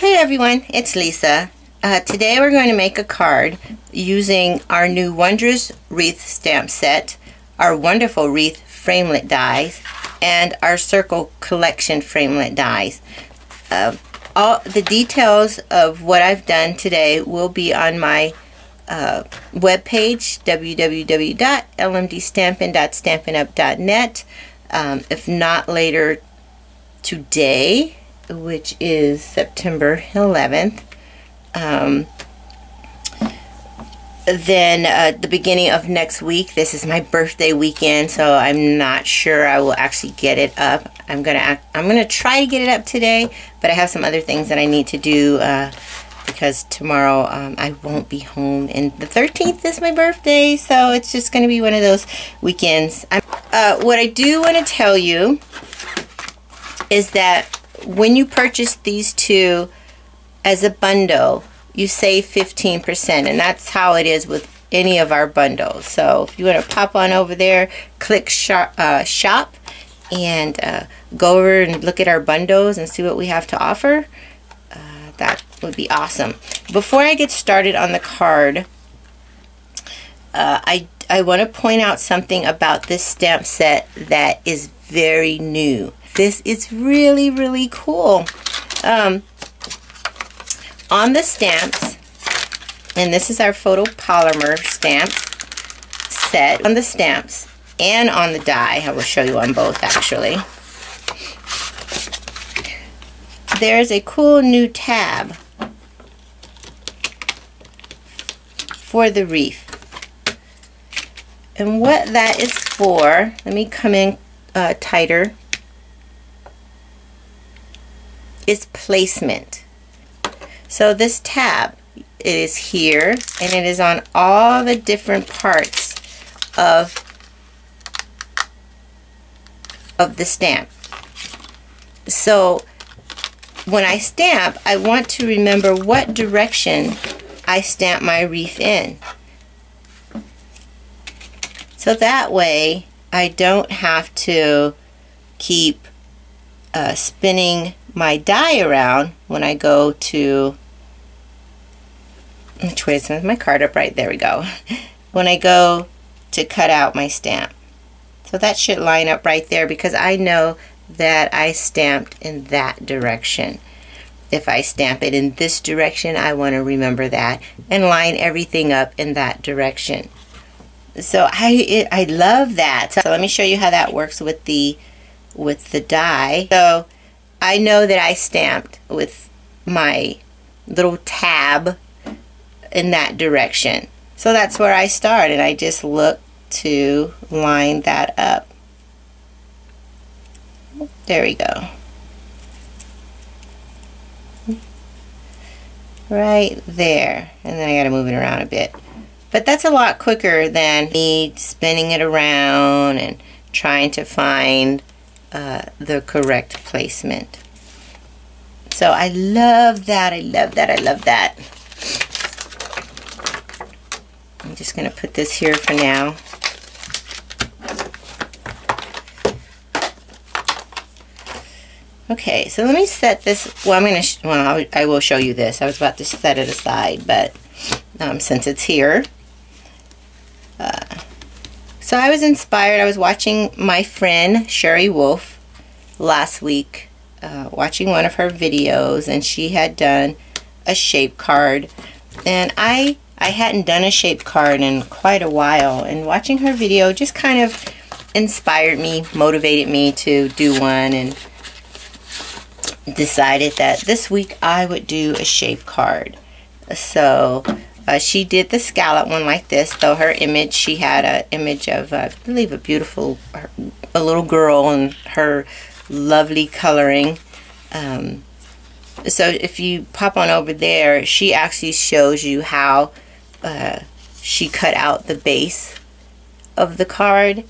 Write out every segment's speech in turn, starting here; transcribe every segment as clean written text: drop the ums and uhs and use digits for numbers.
Hey everyone, it's Lisa. Today we're going to make a card using our new Wondrous Wreath stamp set, our wonderful Wreath framelit dies, and our Circle Collection framelit dies. All the details of what I've done today will be on my webpage, www.lmdstampin.stampinup.net. If not later today, which is September 11th, then the beginning of next week. This is my birthday weekend, so I'm not sure I will actually get it up. I'm gonna try to get it up today, but I have some other things that I need to do because tomorrow I won't be home, and the 13th is my birthday, so it's just gonna be one of those weekends. What I do want to tell you is that when you purchase these two as a bundle, you save 15%, and that's how it is with any of our bundles. So if you want to pop on over there, click shop and go over and look at our bundles and see what we have to offer, that would be awesome. Before I get started on the card, I want to point out something about this stamp set that is very new. This is really, really cool. On the stamps, and this is our photopolymer stamp set, on the stamps and on the die, I will show you on both actually, there's a cool new tab for the wreath. And what that is for, let me come in tighter, is placement. So this tab, it is here, and it is on all the different parts of the stamp. So when I stamp, I want to remember what direction I stamp my wreath in. So that way I don't have to keep spinning my die around when I go to, which way is my card up? Right, there we go. When I go to cut out my stamp. So that should line up right there because I know that I stamped in that direction. If I stamp it in this direction, I want to remember that and line everything up in that direction. So I love that. So let me show you how that works with the die. So I know that I stamped with my little tab in that direction. So that's where I start, and I just look to line that up. There we go. Right there. And then I got to move it around a bit. But that's a lot quicker than me spinning it around and trying to find the correct placement. So I love that. I love that. I love that. I'm just going to put this here for now. Okay, so let me set this. Well, I will show you this. I was about to set it aside, but since it's here. So I was inspired. I was watching my friend Sherry Wolf last week, watching one of her videos, and she had done a shape card, and I hadn't done a shape card in quite a while, and watching her video just kind of inspired me, motivated me to do one, and decided that this week I would do a shape card. So she did the scallop one like this, though her image, she had an image of I believe a little girl and her lovely coloring. So if you pop on over there, she actually shows you how she cut out the base of the card.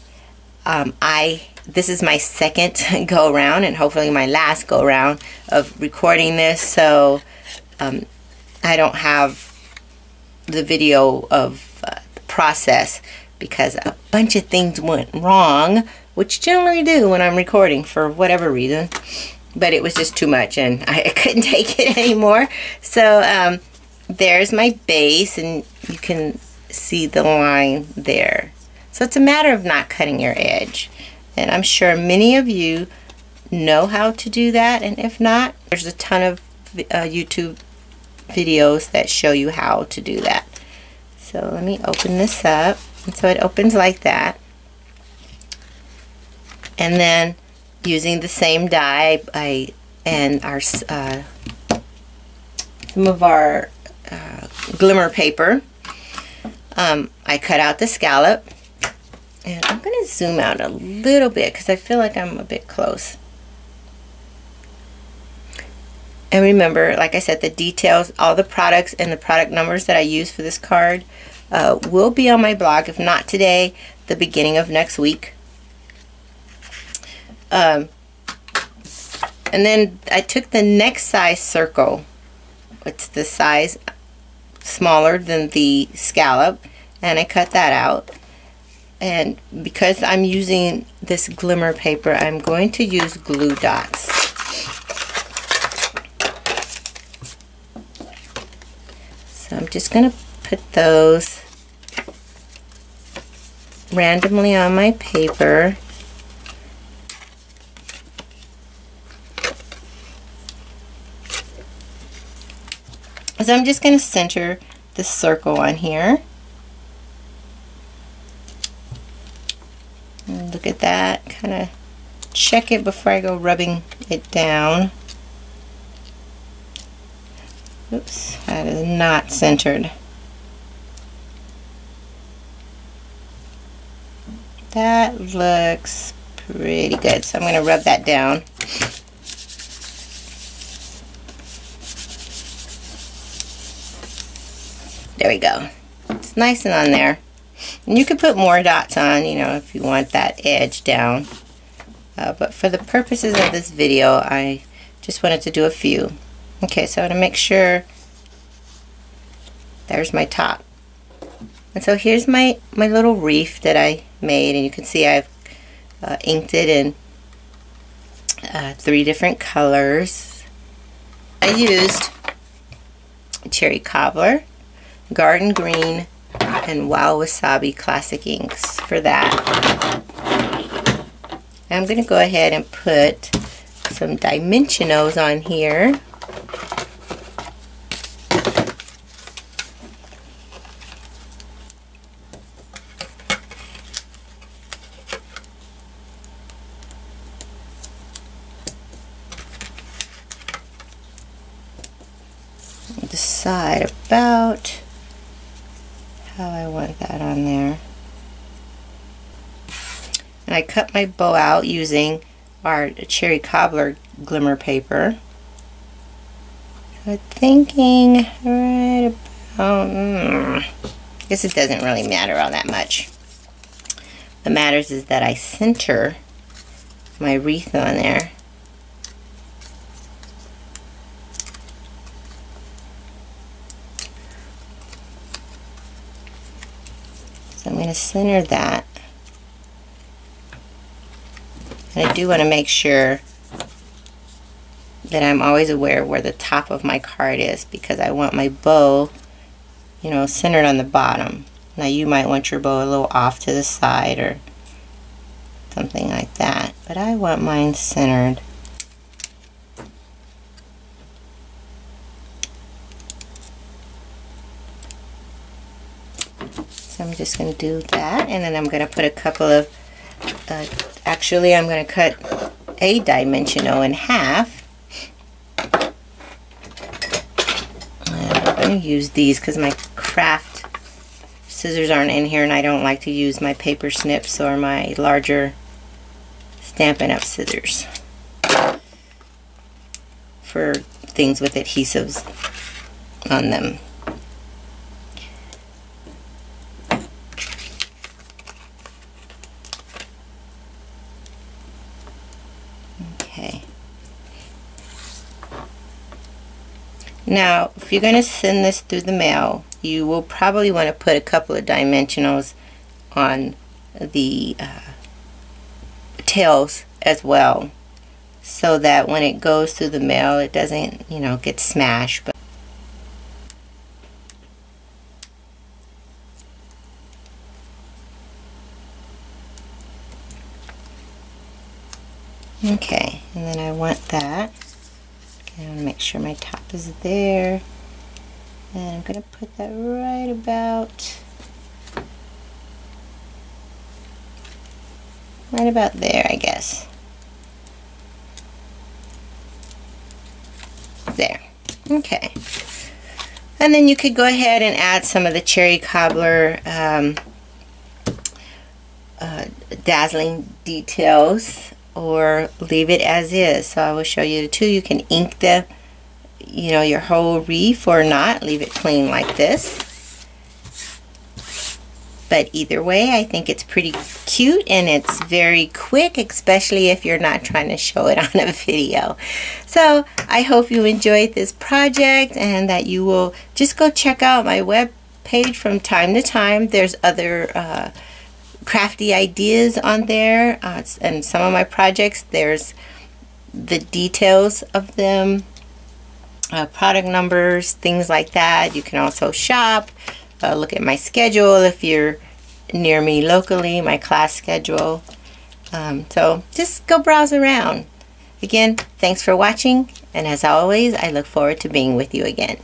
This is my second go around, and hopefully my last go around of recording this, so I don't have the video of the process because a bunch of things went wrong, which generally do when I'm recording for whatever reason. but it was just too much and I couldn't take it anymore. So there's my base, and you can see the line there. So it's a matter of not cutting your edge, and I'm sure many of you know how to do that, and if not, there's a ton of YouTube videos that show you how to do that. So let me open this up, and so it opens like that, and then using the same die and our some of our glimmer paper, I cut out the scallop, and I'm going to zoom out a little bit because I feel like I'm a bit close. And remember, like I said, the details, all the products and the product numbers that I use for this card will be on my blog, if not today, the beginning of next week. And then I took the next size circle. It's the size smaller than the scallop, and I cut that out. And because I'm using this glimmer paper, I'm going to use glue dots. So I'm just going to put those randomly on my paper. So I'm just going to center the circle on here. And look at that. Kind of check it before I go rubbing it down. Oops, that is not centered. That looks pretty good. So I'm going to rub that down. There we go. It's nice and on there. And you can put more dots on, you know, if you want that edge down. But for the purposes of this video, I just wanted to do a few. Okay, so I'm going to make sure there's my top. And so here's my little wreath that I made, and you can see I've inked it in 3 different colors. I used Cherry Cobbler, Garden Green, and Wild Wasabi Classic inks for that. I'm going to go ahead and put some dimensionals on here. Decide about how I want that on there. And I cut my bow out using our Cherry Cobbler glimmer paper. So I'm thinking right about, I guess it doesn't really matter all that much. What matters is that I center my wreath on there. So I'm going to center that. And I do want to make sure that I'm always aware of where the top of my card is, because I want my bow, you know, centered on the bottom. Now you might want your bow a little off to the side or something like that, but I want mine centered. So I'm just going to do that, and then I'm going to put a couple of actually I'm going to cut a dimensional in half. And I'm going to use these because my craft scissors aren't in here, and I don't like to use my paper snips or my larger Stampin' Up! Scissors for things with adhesives on them. Okay. Now, if you're going to send this through the mail, you will probably want to put a couple of dimensionals on the tails as well. so that when it goes through the mail it doesn't, you know, get smashed. But okay, and then I want that. Okay, I want to make sure my top is there. And I'm going to put that right about there, I guess. There. Okay. And then you could go ahead and add some of the cherry cobbler dazzling details, or leave it as is. So I will show you the two. You can ink the, you know, your whole wreath, or not, leave it plain like this. But either way, I think it's pretty cute and it's very quick, especially if you're not trying to show it on a video. So I hope you enjoyed this project and that you will just go check out my web page from time to time. There's other crafty ideas on there, and some of my projects, there's the details of them, product numbers, things like that. You can also shop. Look at my schedule if you're near me locally, my class schedule. So just go browse around. Again, thanks for watching, and as always, I look forward to being with you again.